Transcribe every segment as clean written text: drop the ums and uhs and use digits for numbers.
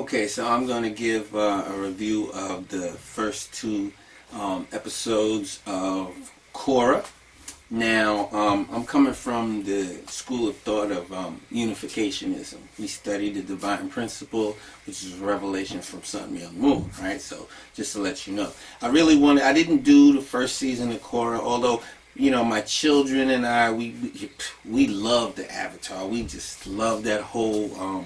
Okay, so I'm going to give a review of the first two episodes of Korra. Now, I'm coming from the school of thought of unificationism. We study the divine principle, which is a revelation from sun, moon, moon, right? So, just to let you know. I didn't do the first season of Korra, although, you know, my children and I, we love the Avatar. We just love that whole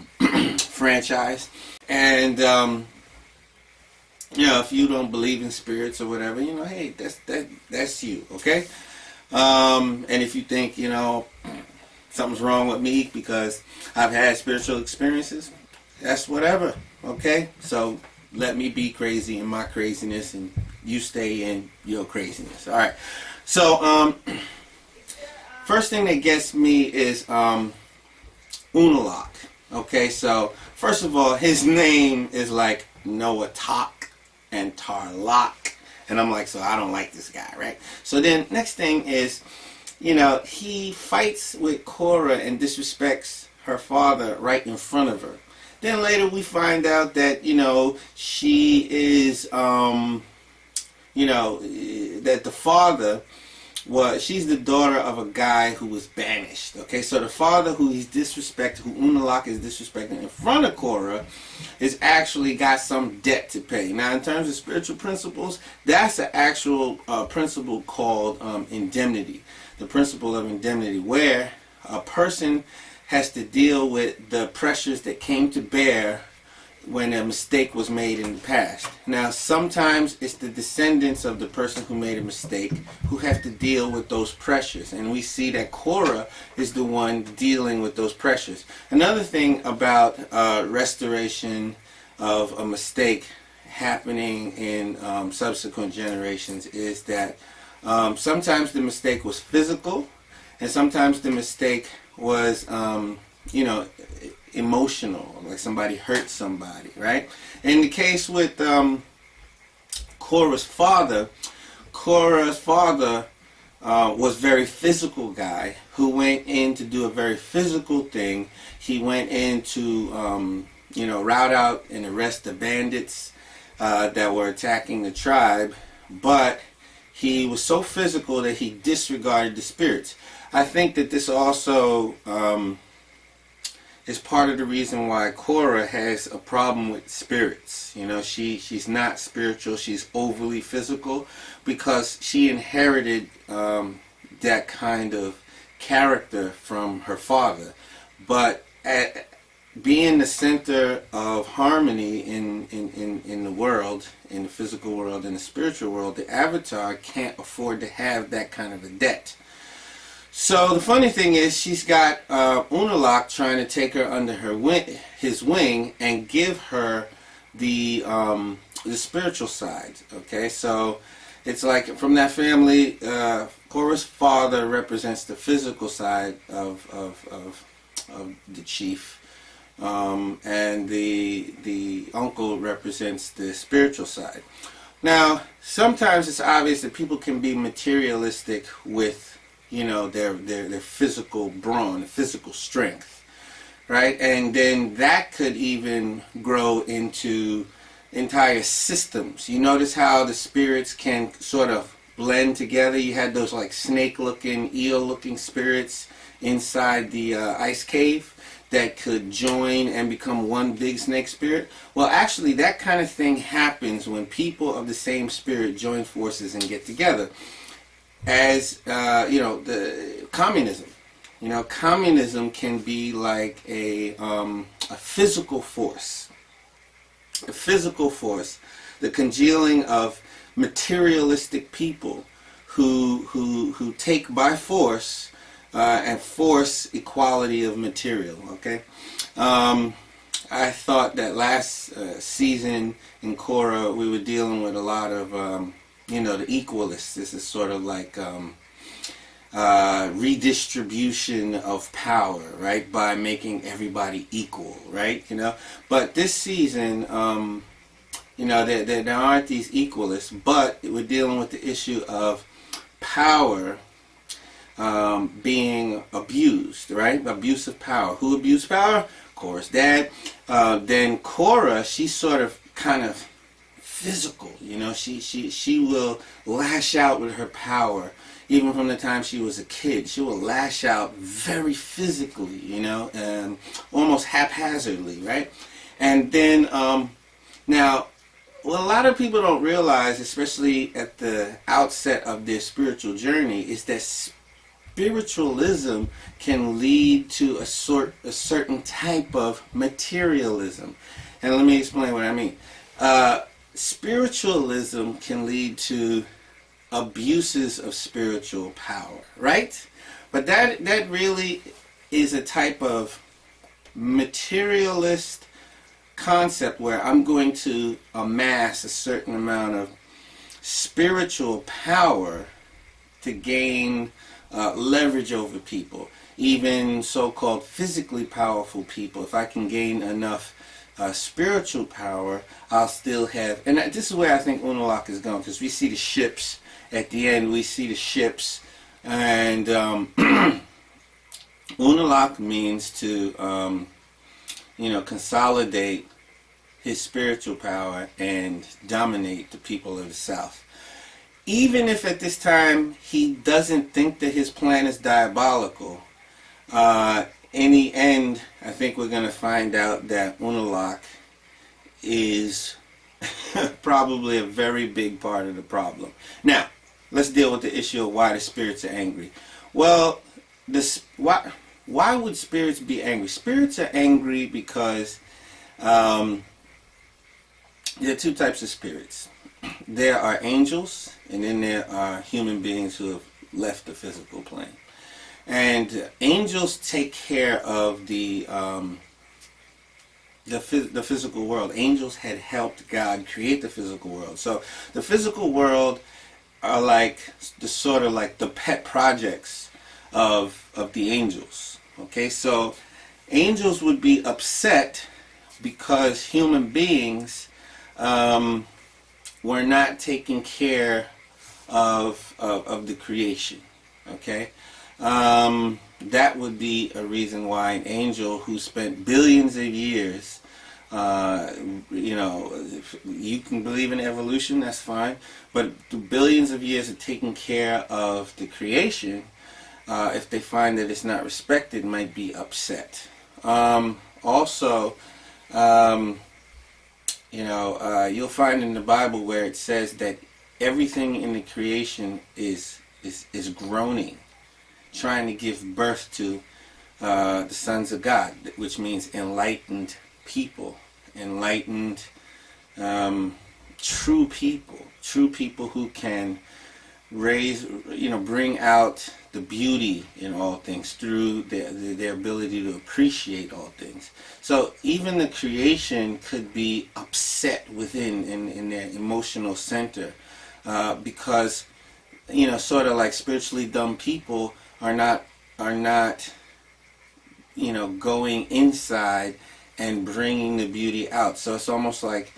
franchise. And, you know, if you don't believe in spirits or whatever, you know, hey, that's you, okay? And if you think, you know, something's wrong with me because I've had spiritual experiences, that's whatever, okay? So let me be crazy in my craziness and you stay in your craziness. All right. So, first thing that gets me is Unalaq. Okay, so first of all, his name is like Noah Tok and Tarlok. And I'm like, so I don't like this guy, right? So then next thing is, you know, he fights with Korra and disrespects her father right in front of her. Then later we find out that, you know, she is, you know, that the father she's the daughter of a guy who was banished. Okay, so the father who he's disrespecting, who Unalaq is disrespecting in front of Korra, is actually got some debt to pay. Now, in terms of spiritual principles, that's an actual principle called indemnity. The principle of indemnity, where a person has to deal with the pressures that came to bear when a mistake was made in the past. Now, sometimes it's the descendants of the person who made a mistake who have to deal with those pressures. And we see that Korra is the one dealing with those pressures. Another thing about restoration of a mistake happening in subsequent generations is that sometimes the mistake was physical and sometimes the mistake was, you know, emotional, like somebody hurt somebody, right? In the case with Korra's father was a very physical guy who went in to do a very physical thing. He went in to, you know, rout out and arrest the bandits that were attacking the tribe, but he was so physical that he disregarded the spirits. I think that this also is part of the reason why Korra has a problem with spirits. You know, she's not spiritual, she's overly physical because she inherited that kind of character from her father. But being the center of harmony in the world, in the physical world, in the spiritual world, the Avatar can't afford to have that kind of a debt. So the funny thing is, she's got Unalaq trying to take her under his wing and give her the spiritual side. Okay, so it's like from that family, Korra's father represents the physical side of the chief, and the uncle represents the spiritual side. Now, sometimes it's obvious that people can be materialistic with, you know, their physical brawn, physical strength, right? And then that could even grow into entire systems. You notice how the spirits can sort of blend together. You had those like snake-looking, eel-looking spirits inside the ice cave that could join and become one big snake spirit. Well, actually, that kind of thing happens when people of the same spirit join forces and get together. As you know, the communism. You know, communism can be like a physical force. A physical force, the congealing of materialistic people who take by force and force equality of material. Okay, I thought that last season in Korra we were dealing with a lot of you know, the equalists. This is sort of like redistribution of power, right? By making everybody equal, right? You know, but this season, you know, there aren't these equalists, but we're dealing with the issue of power being abused, right? Abuse of power. Who abused power? Korra's dad. Then Korra, she's sort of kind of physical, you know. She will lash out with her power. Even from the time she was a kid, she will lash out very physically, you know, almost haphazardly, right? And then, now, what a lot of people don't realize, especially at the outset of their spiritual journey, is that spiritualism can lead to a certain type of materialism. And let me explain what I mean. Spiritualism can lead to abuses of spiritual power, right? But that really is a type of materialist concept where I'm going to amass a certain amount of spiritual power to gain leverage over people, even so-called physically powerful people. If I can gain enough spiritual power, I'll still have, and this is where I think Unalaq is going, because we see the ships at the end. We see the ships, and Unalaq means to consolidate his spiritual power and dominate the people of the South. Even if at this time he doesn't think that his plan is diabolical, in the end, I think we're going to find out that Unalaq is probably a very big part of the problem. Now, let's deal with the issue of why the spirits are angry. Well, why would spirits be angry? Spirits are angry because there are two types of spirits. There are angels, and then there are human beings who have left the physical plane. And angels take care of the physical world. Angels had helped God create the physical world. So the physical world are like the pet projects of the angels. Okay, so angels would be upset because human beings were not taking care of the creation. Okay, that would be a reason why an angel who spent billions of years, you can believe in evolution, that's fine, but the billions of years of taking care of the creation, if they find that it's not respected, might be upset. Also, you'll find in the Bible where it says that everything in the creation is groaning, trying to give birth to the sons of God, which means enlightened people, enlightened true people who can bring out the beauty in all things through their ability to appreciate all things. So even the creation could be upset within in their emotional center, because sort of like spiritually dumb people are not going inside and bringing the beauty out. So it's almost like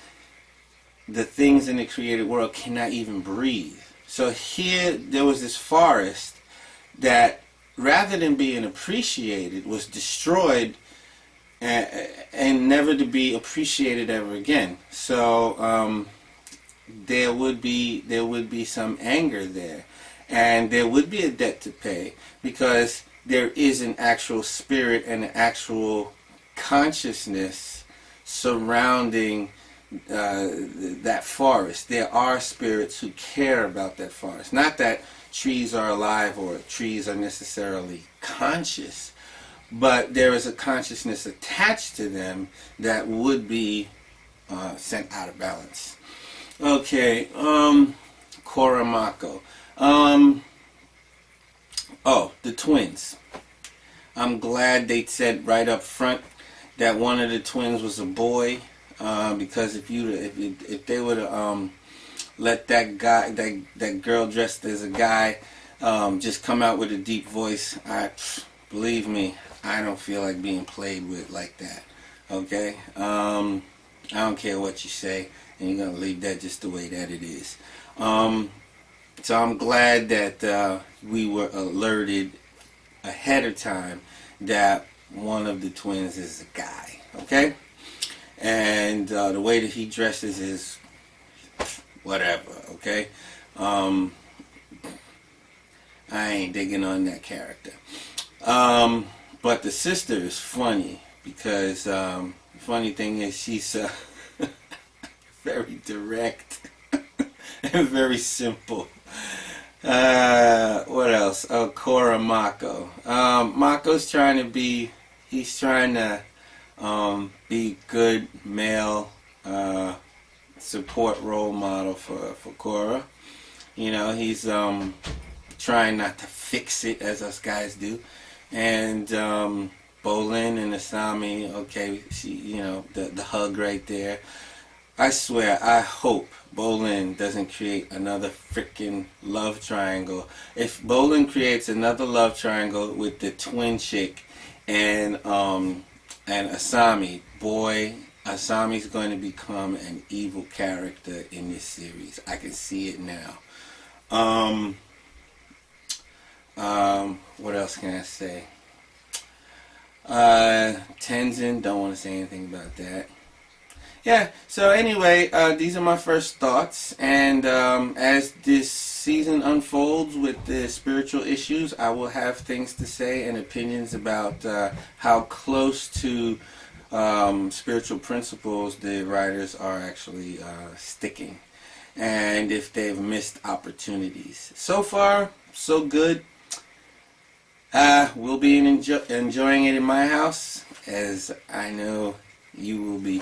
the things in the created world cannot even breathe. So here there was this forest that, rather than being appreciated, was destroyed and never to be appreciated ever again. So there would be some anger there, and there would be a debt to pay, because there is an actual spirit and an actual consciousness surrounding that forest. There are spirits who care about that forest. Not that trees are alive or trees are necessarily conscious, but there is a consciousness attached to them that would be sent out of balance. Okay, Korra Mako. The twins. I'm glad they said right up front that one of the twins was a boy, because if they would have let that girl dressed as a guy just come out with a deep voice, believe me, I don't feel like being played with like that. Okay, I don't care what you say, and you're gonna leave that just the way that it is. So I'm glad that we were alerted ahead of time that one of the twins is a guy, okay? And the way that he dresses is whatever, okay? I ain't digging on that character. But the sister is funny because the funny thing is she's very direct and very simple. What else? Oh, Korra Mako. Mako's trying to be, he's trying to be good male support role model for Korra. You know, he's trying not to fix it as us guys do. And Bolin and Asami, okay, she, you know, the hug right there. I swear, I hope Bolin doesn't create another freaking love triangle. If Bolin creates another love triangle with the twin chick and Asami, boy, Asami's going to become an evil character in this series. I can see it now. What else can I say? Tenzin, don't want to say anything about that. Yeah, so anyway, these are my first thoughts, and as this season unfolds with the spiritual issues, I will have things to say and opinions about how close to spiritual principles the writers are actually sticking, and if they've missed opportunities. So far, so good. We'll be enjoying it in my house, as I know you will be.